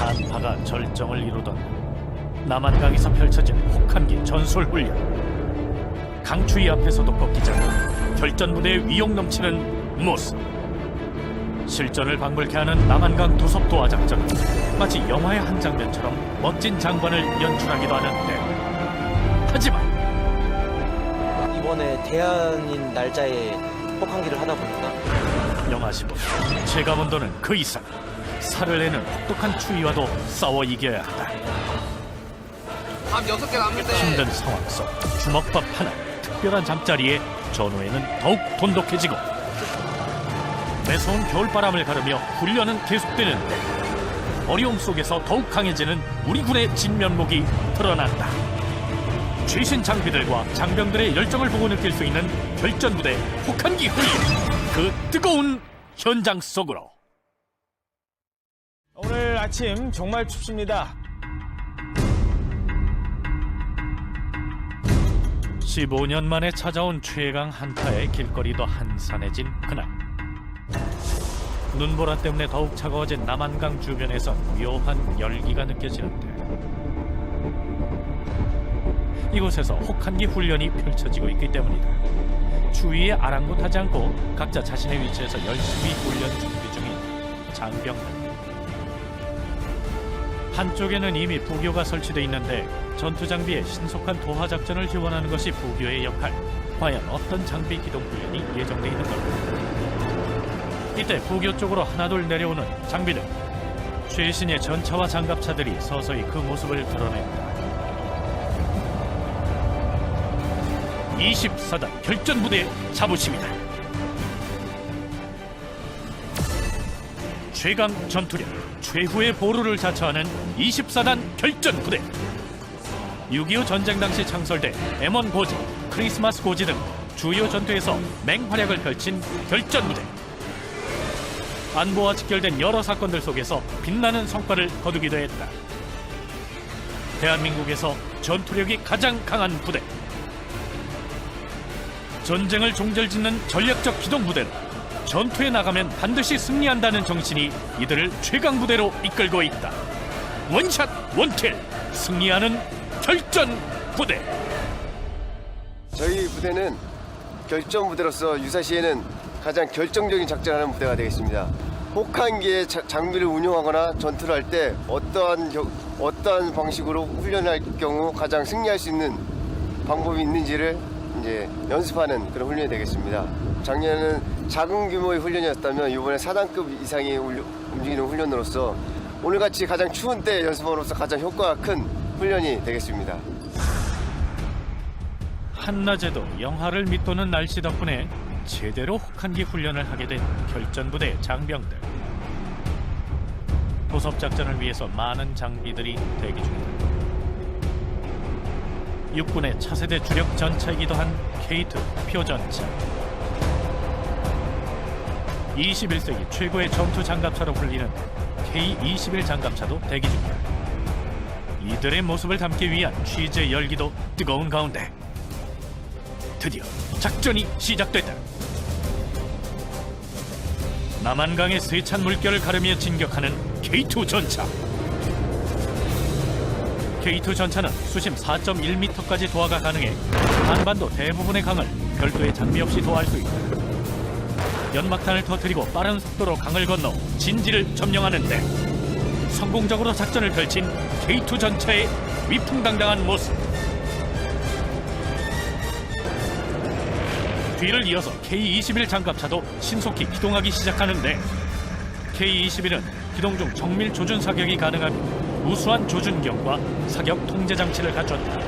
한파가 절정을 이루던 남한강에서 펼쳐진 혹한기 전술훈련. 강추위 앞에서도 꺾이지 않는 결전부대의 위용 넘치는 모습. 실전을 방불케 하는 남한강 도섭도하 작전은 마치 영화의 한 장면처럼 멋진 장관을 연출하기도 하는데, 하지만 이번에 대안인 날짜에 혹한기를 하다 보니까 영화 15 제가본도는 그 이상 살을 내는 혹독한 추위와도 싸워 이겨야 하다. 밥 6개 남는데 힘든 상황 속 주먹밥 하나, 특별한 잠자리에 전후에는 더욱 돈독해지고 매서운 겨울바람을 가르며 훈련은 계속되는데 어려움 속에서 더욱 강해지는 우리 군의 진면목이 드러난다. 최신 장비들과 장병들의 열정을 보고 느낄 수 있는 결전부대 혹한기 훈련, 그 뜨거운 현장 속으로. 오늘 아침 정말 춥습니다. 15년 만에 찾아온 최강 한파에 길거리도 한산해진 그날, 눈보라 때문에 더욱 차가워진 남한강 주변에선 묘한 열기가 느껴지는데, 이곳에서 혹한기 훈련이 펼쳐지고 있기 때문이다. 추위에 아랑곳하지 않고 각자 자신의 위치에서 열심히 훈련 준비 중인 장병들. 한쪽에는 이미 부교가 설치되어 있는데 전투 장비의 신속한 도하 작전을 지원하는 것이 부교의 역할. 과연 어떤 장비 기동 훈련이 예정되어 있는 걸까? 이때 부교 쪽으로 하나둘 내려오는 장비들. 최신의 전차와 장갑차들이 서서히 그 모습을 드러낸다. 24단 결전부대의 자부심이다. 최강 전투력, 최후의 보루를 자처하는 24단 결전부대. 6.25 전쟁 당시 창설돼 M1 고지, 크리스마스 고지 등 주요 전투에서 맹활약을 펼친 결전부대. 안보와 직결된 여러 사건들 속에서 빛나는 성과를 거두기도 했다. 대한민국에서 전투력이 가장 강한 부대, 전쟁을 종절짓는 전략적 기동부대로 전투에 나가면 반드시 승리한다는 정신이 이들을 최강부대로 이끌고 있다. 원샷 원킬, 승리하는 결전부대. 저희 부대는 결전부대로서 유사시에는 가장 결정적인 작전을 하는 부대가 되겠습니다. 혹한기의 장비를 운용하거나 전투를 할 때 어떠한 방식으로 훈련할 경우 가장 승리할 수 있는 방법이 있는지를 이제 연습하는 그런 훈련이 되겠습니다. 작년에는 작은 규모의 훈련이었다면 이번에 4단급 이상의 움직이는 훈련으로서 오늘같이 가장 추운 때 연습함으로써 가장 효과가 큰 훈련이 되겠습니다. 한낮에도 영하를 밑도는 날씨 덕분에 제대로 혹한기 훈련을 하게 된 결전부대 장병들. 도섭작전을 위해서 많은 장비들이 대기 중이다. 육군의 차세대 주력 전차이기도 한 K2 표전차, 21세기 최고의 전투 장갑차로 불리는 K21 장갑차도 대기 중이다. 이들의 모습을 담기 위한 취재 열기도 뜨거운 가운데 드디어 작전이 시작됐다. 남한강의 세찬 물결을 가르며 진격하는 K2 전차. K2 전차는 수심 4.1m까지 도하가 가능해 한반도 대부분의 강을 별도의 장비 없이 도할 수 있다. 연막탄을 터뜨리고 빠른 속도로 강을 건너 진지를 점령하는데 성공적으로 작전을 펼친 K2 전차의 위풍당당한 모습. 뒤를 이어서 K21 장갑차도 신속히 기동하기 시작하는데, K21은 기동 중 정밀 조준 사격이 가능하며 우수한 조준경과 사격 통제 장치를 갖췄다.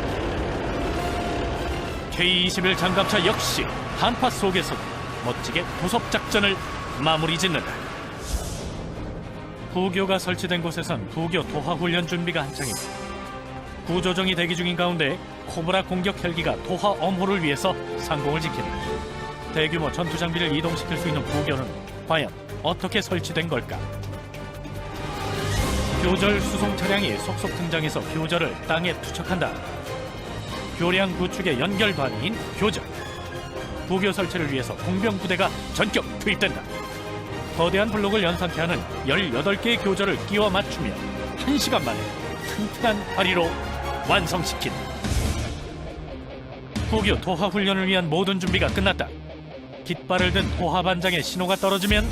K21 장갑차 역시 한파 속에서도 멋지게 도섭 작전을 마무리 짓는다. 부교가 설치된 곳에선 부교 도하 훈련 준비가 한창입니다. 구조정이 대기 중인 가운데 코브라 공격 헬기가 도하 엄호를 위해서 상공을 지킨다. 대규모 전투 장비를 이동시킬 수 있는 부교는 과연 어떻게 설치된 걸까? 교절 수송 차량이 속속 등장해서 교절을 땅에 투척한다. 교량 구축의 연결관인 교절. 부교 설치를 위해서 공병부대가 전격 투입된다. 거대한 블록을 연상케 하는 18개의 교절을 끼워 맞추며 1시간 만에 튼튼한 다리로 완성시킨다. 고교 도하 훈련을 위한 모든 준비가 끝났다. 깃발을 든 도하 반장의 신호가 떨어지면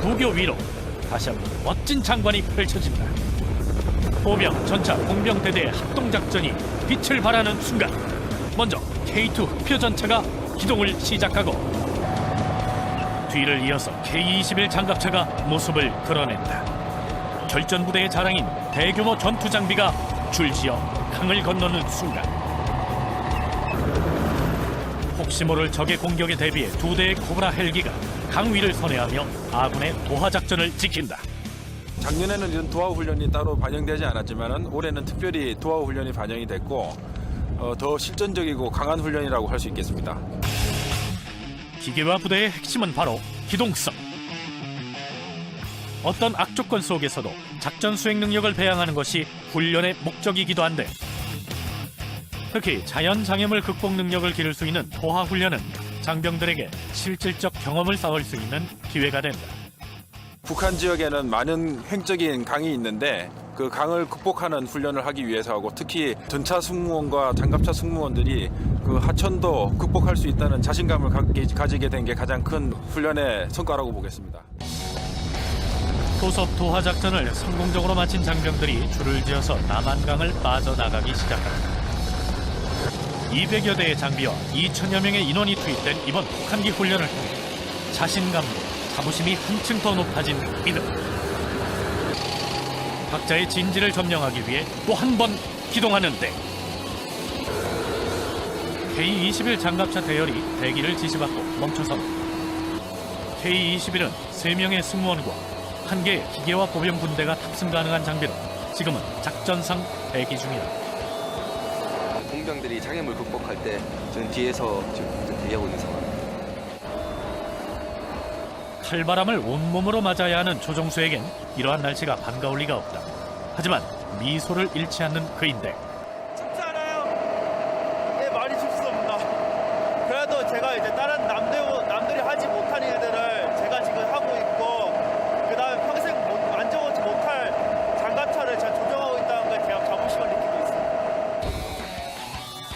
고교 위로 다시 한번 멋진 장관이 펼쳐진다. 보병, 전차, 공병대대의 합동작전이 빛을 발하는 순간 먼저 K2 흑표 전차가 기동을 시작하고 뒤를 이어서 K-21 장갑차가 모습을 드러낸다. 결전부대의 자랑인 대규모 전투 장비가 줄지어 강을 건너는 순간 혹시 모를 적의 공격에 대비해 2대의 코브라 헬기가 강 위를 선회하며 아군의 도하 작전을 지킨다. 작년에는 이런 도하 훈련이 따로 반영되지 않았지만 올해는 특별히 도하 훈련이 반영이 됐고 더 실전적이고 강한 훈련이라고 할 수 있겠습니다. 기계화 부대의 핵심은 바로 기동성. 어떤 악조건 속에서도 작전 수행 능력을 배양하는 것이 훈련의 목적이기도 한데 특히 자연 장애물 극복 능력을 기를 수 있는 도하 훈련은 장병들에게 실질적 경험을 쌓을 수 있는 기회가 된다. 북한 지역에는 많은 횡적인 강이 있는데 그 강을 극복하는 훈련을 하기 위해서하고 특히 전차 승무원과 장갑차 승무원들이 그 하천도 극복할 수 있다는 자신감을 가지게 된 게 가장 큰 훈련의 성과라고 보겠습니다. 토속 도하 작전을 성공적으로 마친 장병들이 줄을 지어서 남한강을 빠져나가기 시작합니다. 200여 대의 장비와 2천여 명의 인원이 투입된 이번 혹한기 훈련을 통해 자신감과 자부심이 한층 더 높아진 이들. 각자의 진지를 점령하기 위해 또 한 번 기동하는데 K-21 장갑차 대열이 대기를 지시받고 멈춰섭니다. K-21은 3명의 승무원과 1개의 기계화 보병 군대가 탑승 가능한 장비로 지금은 작전상 대기 중이다. 공병들이 장애물 극복할 때 저는 뒤에서 지금 대기하고 있는 상황입니다. 칼바람을 온몸으로 맞아야 하는 조종수에겐 이러한 날씨가 반가울 리가 없다. 하지만 미소를 잃지 않는 그인데 춥지 않아요? 예, 많이 춥습니다. 그래도 제가 이제 다른 남들이 하지 못한 일들을 제가 지금 하고 있고 그다음에 평생 만져보지 못할 장갑차를 제가 조종하고 있다는 걸 제가 자부심을 느끼고 있습니다.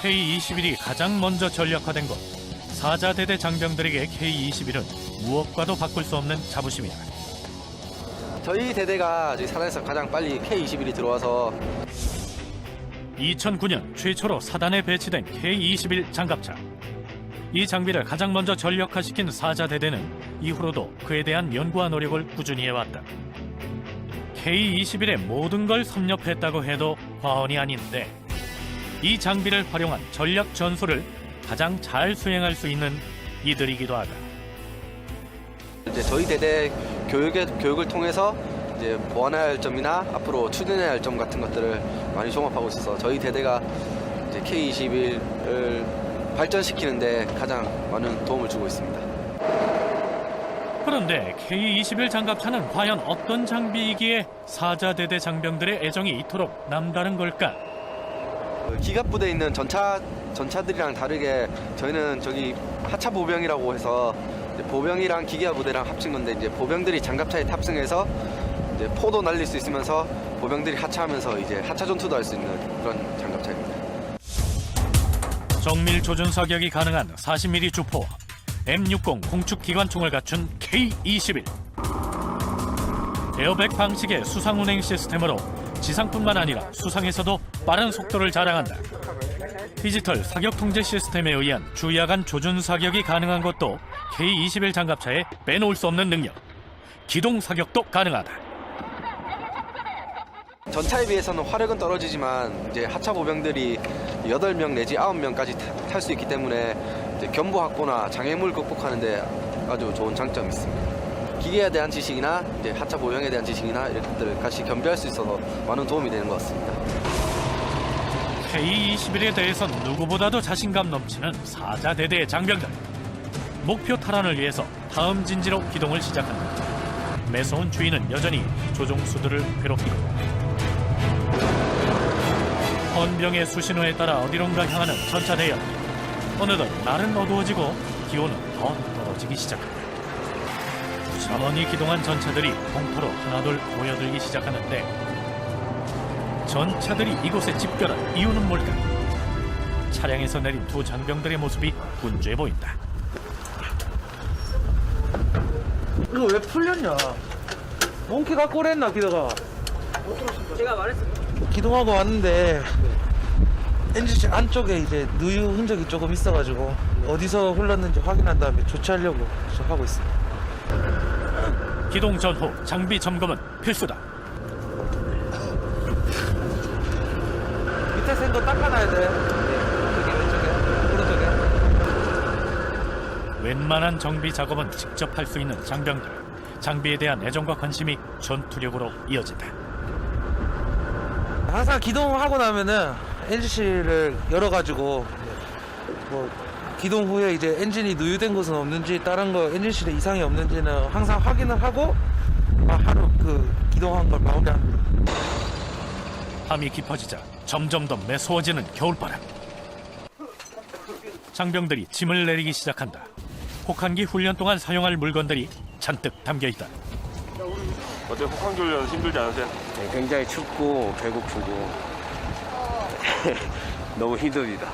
K-21이 가장 먼저 전략화된 것. 사자대대 장병들에게 K-21은 무엇과도 바꿀 수 없는 자부심이다. 저희 대대가 저희 사단에서 가장 빨리 K-21이 들어와서 2009년 최초로 사단에 배치된 K-21 장갑차. 이 장비를 가장 먼저 전력화시킨 사자대대는 이후로도 그에 대한 연구와 노력을 꾸준히 해왔다. K-21의 모든 걸 섭렵했다고 해도 과언이 아닌데 이 장비를 활용한 전략 전술을 가장 잘 수행할 수 있는 이들이기도 하다. 이제 저희 대대 교육을 통해서 이제 보완해야 할 점이나 앞으로 추진해야 할 점 같은 것들을 많이 종합하고 있어서 저희 대대가 이제 K-21을 발전시키는데 가장 많은 도움을 주고 있습니다. 그런데 K-21 장갑차는 과연 어떤 장비이기에 사자대대 장병들의 애정이 이토록 남다른 걸까? 기갑부대에 있는 전차들이랑 다르게 저희는 저기 하차 보병이라고 해서 이제 보병이랑 기계화 부대랑 합친 건데 이제 보병들이 장갑차에 탑승해서 이제 포도 날릴 수 있으면서 보병들이 하차하면서 이제 하차 전투도 할 수 있는 그런 장갑차입니다. 정밀 조준 사격이 가능한 40mm 주포와 M60 공축 기관총을 갖춘 K-21. 에어백 방식의 수상 운행 시스템으로 지상뿐만 아니라 수상에서도 빠른 속도를 자랑한다. 디지털 사격 통제 시스템에 의한 주야간 조준 사격이 가능한 것도 K-21 장갑차에 빼놓을 수 없는 능력. 기동 사격도 가능하다. 전차에 비해서는 화력은 떨어지지만 이제 하차 보병들이 8명 내지 9명까지 탈 수 있기 때문에 이제 견보 확보나 장애물 극복하는데 아주 좋은 장점이 있습니다. 기계에 대한 지식이나 이제 하차 보병에 대한 지식이나 이런 것들을 같이 겸비할 수 있어서 많은 도움이 되는 것 같습니다. K-21에 대해선 누구보다도 자신감 넘치는 사자대대의 장병들. 목표 탈환을 위해서 다음 진지로 기동을 시작한다. 매서운 주인은 여전히 조종수들을 괴롭히고 헌병의 수신호에 따라 어디론가 향하는 전차 대열. 어느덧 날은 어두워지고 기온은 더 떨어지기 시작한다. 부지런히 기동한 전차들이 공터로 하나둘 모여들기 시작하는데 전차들이 이곳에 집결한 이유는 뭘까? 차량에서 내린 두 장병들의 모습이 분주해 보인다. 이거 왜 풀렸냐? 몽키 갖고 그랬나 기도가? 제가 말했습니다. 기동하고 왔는데 엔진실 안쪽에 이제 누유 흔적이 조금 있어가지고 어디서 흘렀는지 확인한 다음에 조치하려고 지금 하고 있습니다. 기동 전후 장비 점검은 필수다. 밑에 센 거 닦아놔야 돼. 저기 왼쪽에, 오른쪽에. 웬만한 정비 작업은 직접 할 수 있는 장병들. 장비에 대한 애정과 관심이 전투력으로 이어진다. 항상 기동하고 나면은 엔진실을 열어가지고 뭐 기동 후에 이제 엔진이 누유된 곳은 없는지 다른 거 엔진실에 이상이 없는지는 항상 확인을 하고 하루 그 기동한 걸 마무리합니다. 밤이 깊어지자 점점 더 매서워지는 겨울바람. 장병들이 짐을 내리기 시작한다. 혹한기 훈련 동안 사용할 물건들이 잔뜩 담겨있다. 어때 혹한기 훈련 힘들지 않으세요? 네, 굉장히 춥고 배고프고 너무 힘듭니다.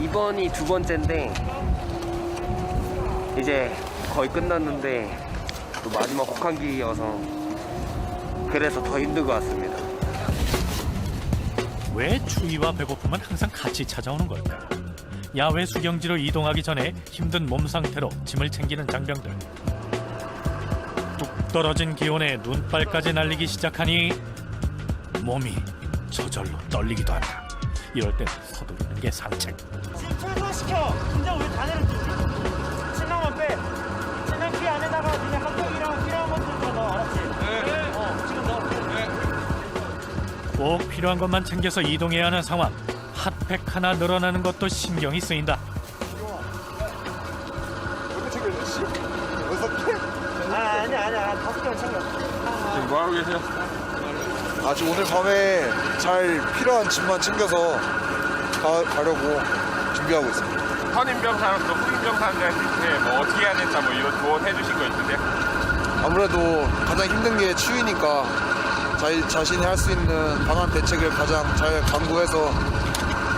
이번이 두 번째인데 이제 거의 끝났는데 또 마지막 혹한기여서 그래서 더 힘든 것 같습니다. 왜 추위와 배고픔은 항상 같이 찾아오는 걸까? 야외 수경지로 이동하기 전에 힘든 몸 상태로 짐을 챙기는 장병들. 뚝 떨어진 기온에 눈발까지 날리기 시작하니 몸이 저절로 떨리기도 한다. 이럴 땐 서두르는 게 상책. 지금 철수시켜. 진짜 왜 자네를 주지? 신랑만 빼. 신랑 귀 안에다가 그냥 합격이랑 필요한 것들 더 넣어. 알았지? 네. 지금 넣어. 꼭 필요한 것만 챙겨서 이동해야 하는 상황. 핫팩 하나 늘어나는 것도 신경이 쓰인다. 아니야. 5개만 챙겨. 지금 뭐 하고 계세요? 아직 오늘 밤에 잘 필요한 짐만 챙겨서 가려고 준비하고 있습니다. 선임병사로서 후임병사들한테 뭐 어떻게 해야 된다 뭐 이런 조언 해주신 거 있으세요? 아무래도 가장 힘든 게 추위니까 자신이 할 수 있는 방안 대책을 가장 잘 강구해서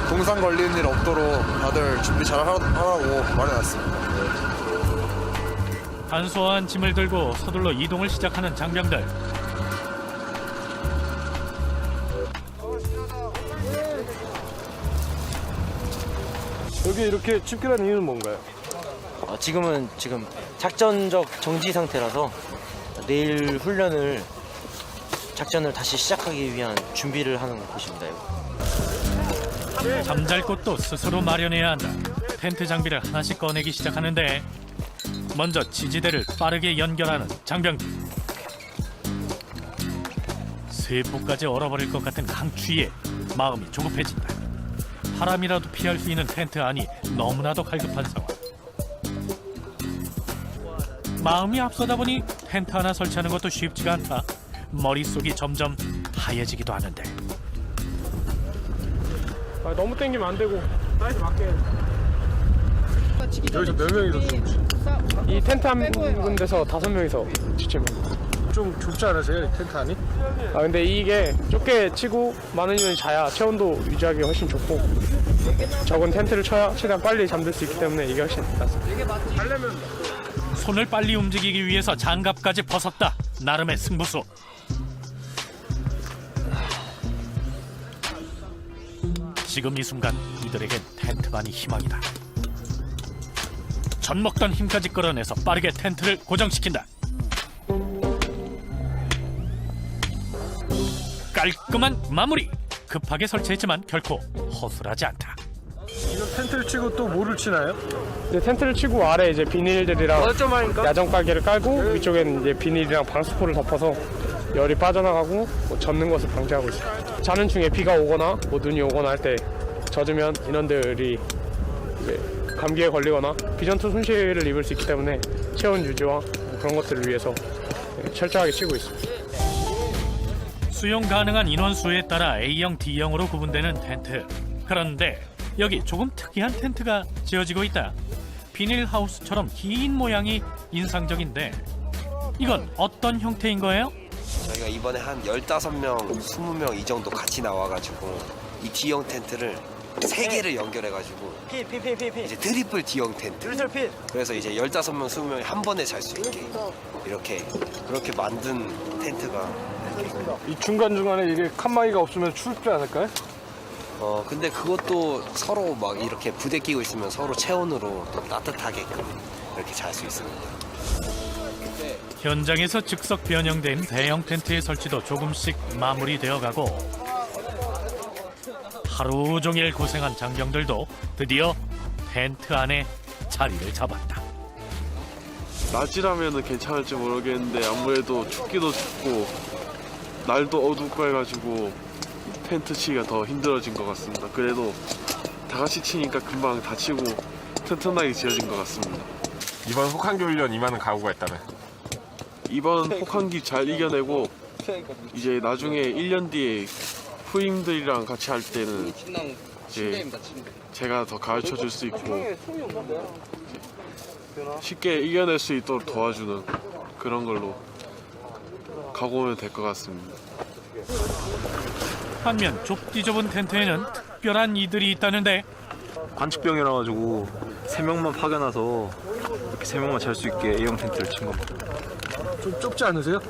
동상 걸리는 일 없도록 다들 준비 잘 하라고 말해놨습니다. 간소한 짐을 들고 서둘러 이동을 시작하는 장병들. 여기 이렇게 집결한 이유는 뭔가요? 지금 작전적 정지 상태라서 내일 훈련을 작전을 다시 시작하기 위한 준비를 하는 곳입니다. 잠잘 곳도 스스로 마련해야 한다. 텐트 장비를 하나씩 꺼내기 시작하는데 먼저 지지대를 빠르게 연결하는 장병들. 세포까지 얼어버릴 것 같은 강추위에 마음이 조급해진다. 바람이라도 피할 수 있는 텐트 안이 너무나도 갈급한 상황. 마음이 앞서다 보니 텐트 하나 설치하는 것도 쉽지가 않다. 머릿속이 점점 하얘지기도 하는데. 너무 땡기면 안 되고 사이즈 맞게 여기서 몇 명이서 이 텐트 한 군데서 5명이서 지치면 좀 좁지 않으세요? 이 텐트 안이? 근데 이게 좁게 치고 많은 인원이 자야 체온도 유지하기 훨씬 좋고 적은 텐트를 쳐야 최대한 빨리 잠들 수 있기 때문에 이게 훨씬 낫습니다. 손을 빨리 움직이기 위해서 장갑까지 벗었다. 나름의 승부수. 지금 이 순간 이들에겐 텐트만이 희망이다. 젖먹던 힘까지 끌어내서 빠르게 텐트를 고정시킨다. 깔끔한 마무리. 급하게 설치했지만 결코 허술하지 않다. 이거 텐트를 치고 또 뭐를 치나요? 이제 텐트를 치고 아래 이제 비닐들이랑 야전 가게를 깔고 위쪽에는 이제 비닐이랑 방수포를 덮어서 열이 빠져나가고 젖는 것을 방지하고 있습니다. 자는 중에 비가 오거나 눈이 오거나 할 때 젖으면 인원들이 이제 감기에 걸리거나 비전투 손실을 입을 수 있기 때문에 체온 유지와 그런 것들을 위해서 철저하게 치고 있습니다. 수용 가능한 인원수에 따라 A형, D형으로 구분되는 텐트. 그런데 여기 조금 특이한 텐트가 지어지고 있다. 비닐하우스처럼 긴 모양이 인상적인데 이건 어떤 형태인 거예요? 저희가 이번에 한 15명, 20명 이 정도 같이 나와가지고 이 D형 텐트를 3개를 연결해가지고 이제 트리플 D형 텐트. 그래서 이제 15명, 20명이 한 번에 잘 수 있게 그렇게 만든 텐트가. 이 중간중간에 이게 칸막이가 없으면 춥지 않을까요? 근데 그것도 서로 막 이렇게 부대 끼고 있으면 서로 체온으로 또 따뜻하게끔 이렇게 잘 수 있습니다. 현장에서 즉석 변형된 대형 텐트의 설치도 조금씩 마무리되어 가고 하루 종일 고생한 장병들도 드디어 텐트 안에 자리를 잡았다. 낮이라면 괜찮을지 모르겠는데 아무래도 춥기도 춥고 날도 어둡고 해가지고 텐트 치기가 더 힘들어진 것 같습니다. 그래도 다 같이 치니까 금방 다 치고 튼튼하게 지어진 것 같습니다. 이번 혹한기 훈련 임하는 각오가 있다면? 이번 혹한기 잘 이겨내고 이제 나중에 1년 뒤에 후임들이랑 같이 할 때는 이제 제가 더 가르쳐 줄 수 있고 쉽게 이겨낼 수 있도록 도와주는 그런 걸로 가고면 될 것 같습니다. 반면 좁디 좁은 텐트에는 특별한 이들이 있다는데 관측병이라 가지고 3명만 파견와서 이렇게 3명만 잘 수 있게 A형 텐트를 친 겁니다. 좀 좁지 않으세요?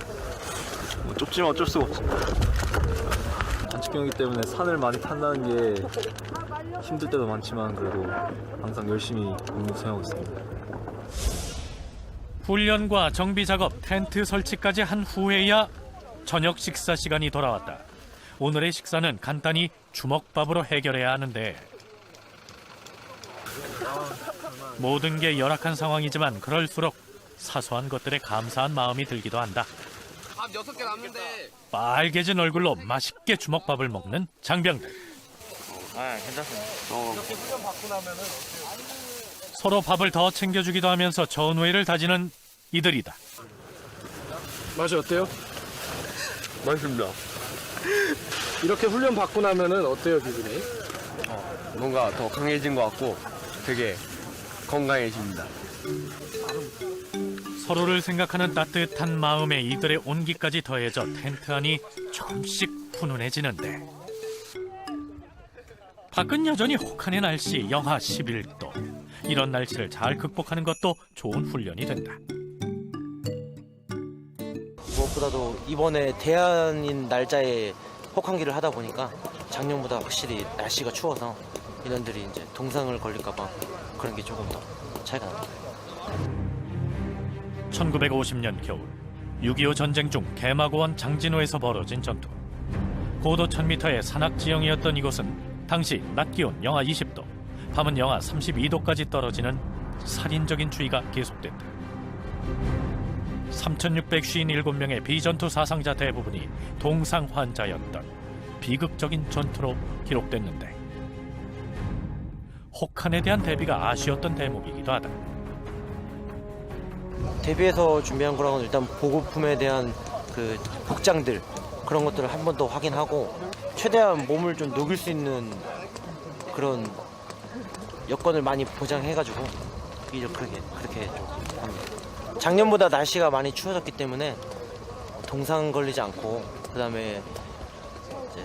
뭐 좁지만 어쩔 수가 없어. 관측병이기 때문에 산을 많이 탄다는 게 힘들 때도 많지만 그래도 항상 열심히 임무 수행하고 있습니다. 훈련과 정비 작업, 텐트 설치까지 한 후에야 저녁 식사 시간이 돌아왔다. 오늘의 식사는 간단히 주먹밥으로 해결해야 하는데 모든 게 열악한 상황이지만 그럴수록 사소한 것들에 감사한 마음이 들기도 한다. 밥 6개 남는데. 빨개진 얼굴로 맛있게 주먹밥을 먹는 장병들. 괜찮습니다. 서로 밥을 더 챙겨주기도 하면서 전우회를 다지는 이들이다. 맛이 어때요? 맛있습니다. 이렇게 훈련 받고 나면은 어때요, 기분이? 뭔가 더 강해진 것 같고 되게 건강해집니다. 서로를 생각하는 따뜻한 마음에 이들의 온기까지 더해져 텐트 안이 조금씩 훈훈해지는데 밖은 여전히 혹한의 날씨 영하 11도. 이런 날씨를 잘 극복하는 것도 좋은 훈련이 된다. 무엇보다도 이번에 대안인 날짜에 혹한기를 하다 보니까 작년보다 확실히 날씨가 추워서 인원들이 이제 동상을 걸릴까봐 그런 게 조금 더 차이가 납니다. 1950년 겨울 6.25 전쟁 중 개마고원 장진호에서 벌어진 전투. 고도 1000m의 산악 지형이었던 이곳은 당시 낮 기온 영하 20도, 밤은 영하 32도까지 떨어지는 살인적인 추위가 계속됐다. 3,657명의 비전투 사상자 대부분이 동상 환자였던 비극적인 전투로 기록됐는데 혹한에 대한 대비가 아쉬웠던 대목이기도 하다. 대비해서 준비한 거랑은 일단 보급품에 대한 그 복장들 그런 것들을 한 번 더 확인하고 최대한 몸을 좀 녹일 수 있는 그런 여건을 많이 보장해가지고 그렇게 좀 합니다. 작년보다 날씨가 많이 추워졌기 때문에 동상 걸리지 않고 그다음에 이제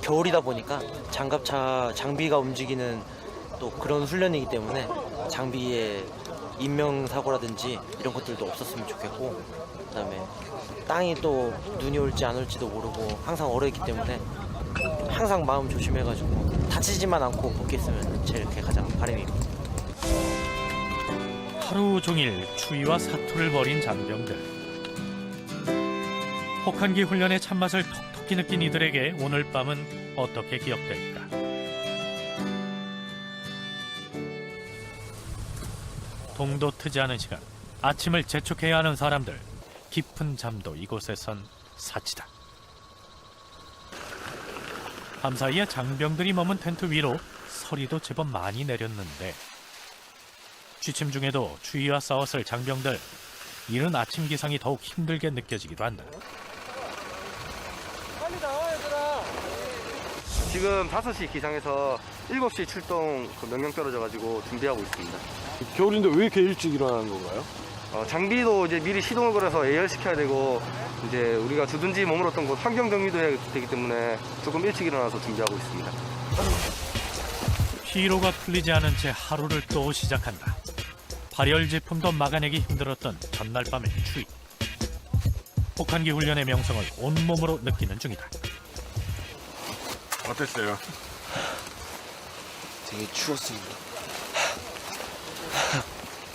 겨울이다 보니까 장비가 움직이는 또 그런 훈련이기 때문에 장비에 인명사고라든지 이런 것들도 없었으면 좋겠고 그다음에 땅이 또 눈이 올지 안 올지도 모르고 항상 얼어있기 때문에 항상 마음 조심해가지고 다치지만 않고 복귀했으면 제일 그게 가장 바람입니다. 하루 종일 추위와 사투를 벌인 장병들. 혹한기 훈련의 참맛을 톡톡히 느낀 이들에게 오늘 밤은 어떻게 기억될까? 동도 트지 않은 시간, 아침을 재촉해야 하는 사람들. 깊은 잠도 이곳에선 사치다. 밤사이에 장병들이 머문 텐트 위로 서리도 제법 많이 내렸는데 취침 중에도 추위와 싸웠을 장병들. 이른 아침 기상이 더욱 힘들게 느껴지기도 한다. 빨리 나와 얘들아. 지금 5시 기상해서 7시 출동 명령 떨어져가지고 준비하고 있습니다. 겨울인데 왜 이렇게 일찍 일어나는 건가요? 장비도 이제 미리 시동을 걸어서 예열시켜야 되고 이제 우리가 주둔지 머물었던 곳 환경 정리도 해야 되기 때문에 조금 일찍 일어나서 준비하고 있습니다. 피로가 풀리지 않은 채 하루를 또 시작한다. 발열 제품도 막아내기 힘들었던 전날 밤의 추위. 혹한기 훈련의 명성을 온몸으로 느끼는 중이다. 어땠어요? 되게 추웠습니다.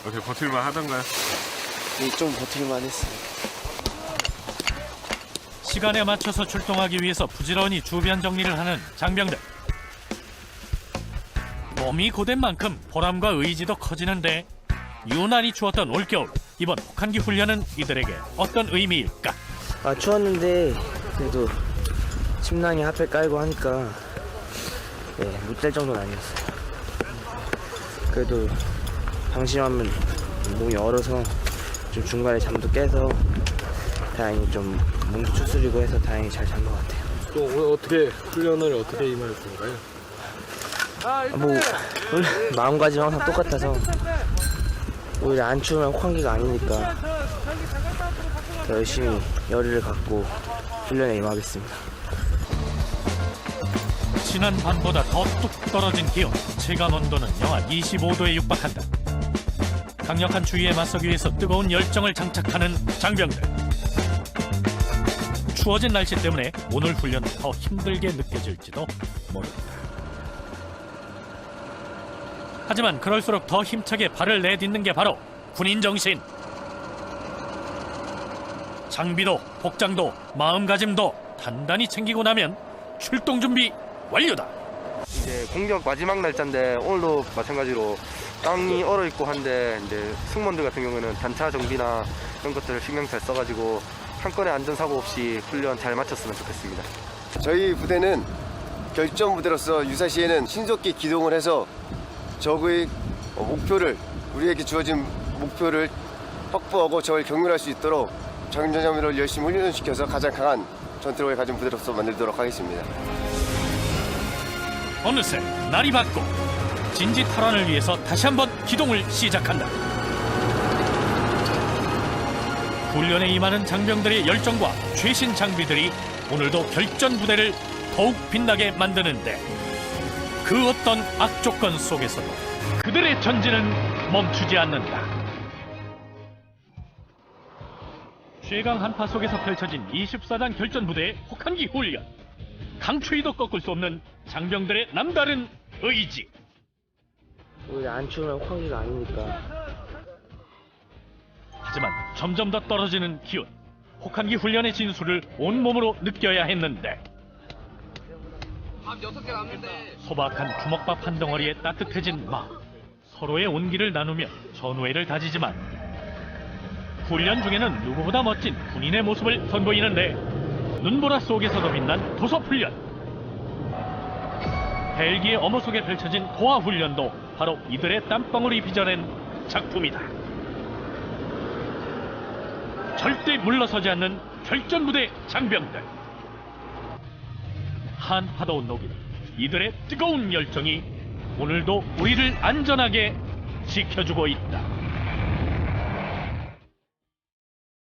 어떻게 버틸만 하던가요? 좀 버틸만 했어요. 시간에 맞춰서 출동하기 위해서 부지런히 주변 정리를 하는 장병들. 몸이 고된 만큼 보람과 의지도 커지는데 유난히 추웠던 올겨울, 이번 혹한기 훈련은 이들에게 어떤 의미일까? 추웠는데 그래도 침낭에 핫팩 깔고 하니까 못 될 정도는 아니었어요. 그래도 방심하면 몸이 얼어서 좀 중간에 잠도 깨서 다행히 좀 몸도 추스리고 해서 다행히 잘 잔 것 같아요. 또 오늘 어떻게 훈련을 어떻게 임할 건가요? 뭐 원래 마음가짐 항상 똑같아서 오히려 안 추우면 혹한기가 아니니까 더 열심히 열의를 갖고 훈련에 임하겠습니다. 지난 밤보다 더 뚝 떨어진 기온, 체감 온도는 영하 25도에 육박한다. 강력한 추위에 맞서기 위해서 뜨거운 열정을 장착하는 장병들. 추워진 날씨 때문에 오늘 훈련은 더 힘들게 느껴질지도 모른다. 하지만 그럴수록 더 힘차게 발을 내딛는 게 바로 군인 정신. 장비도 복장도 마음가짐도 단단히 챙기고 나면 출동 준비 완료다. 이제 공격 마지막 날짜인데 오늘도 마찬가지로 땅이 얼어 있고 한데 이제 승무원들 같은 경우에는 단차 정비나 이런 것들을 신경 잘 써가지고 한 건의 안전사고 없이 훈련 잘 마쳤으면 좋겠습니다. 저희 부대는 결전 부대로서 유사시에는 신속히 기동을 해서 적의 목표를, 우리에게 주어진 목표를 확보하고 적을 경멸할 수 있도록 장전장비를 열심히 훈련시켜서 가장 강한 전투력을 가진 부대로서 만들도록 하겠습니다. 어느새 날이 밝고 진지 탈환을 위해서 다시 한번 기동을 시작한다. 훈련에 임하는 장병들의 열정과 최신 장비들이 오늘도 결전 부대를 더욱 빛나게 만드는데 그 어떤 악조건 속에서도 그들의 전진은 멈추지 않는다. 최강 한파 속에서 펼쳐진 24단 결전 부대의 혹한기 훈련. 강추위도 꺾을 수 없는 장병들의 남다른 의지. 오히려 안 추우면 혹한기가 아니니까. 하지만 점점 더 떨어지는 기온. 혹한기 훈련의 진수를 온몸으로 느껴야 했는데 밥 6개 남는데 소박한 주먹밥 한 덩어리에 따뜻해진 마음. 서로의 온기를 나누며 전우애를 다지지만 훈련 중에는 누구보다 멋진 군인의 모습을 선보이는데 눈보라 속에서도 빛난 도서훈련. 헬기의 어머 속에 펼쳐진 도하훈련도 바로 이들의 땀방울이 빚어낸 작품이다. 절대 물러서지 않는 결전부대 장병들. 한파도 녹이는 이들의 뜨거운 열정이 오늘도 우리를 안전하게 지켜주고 있다.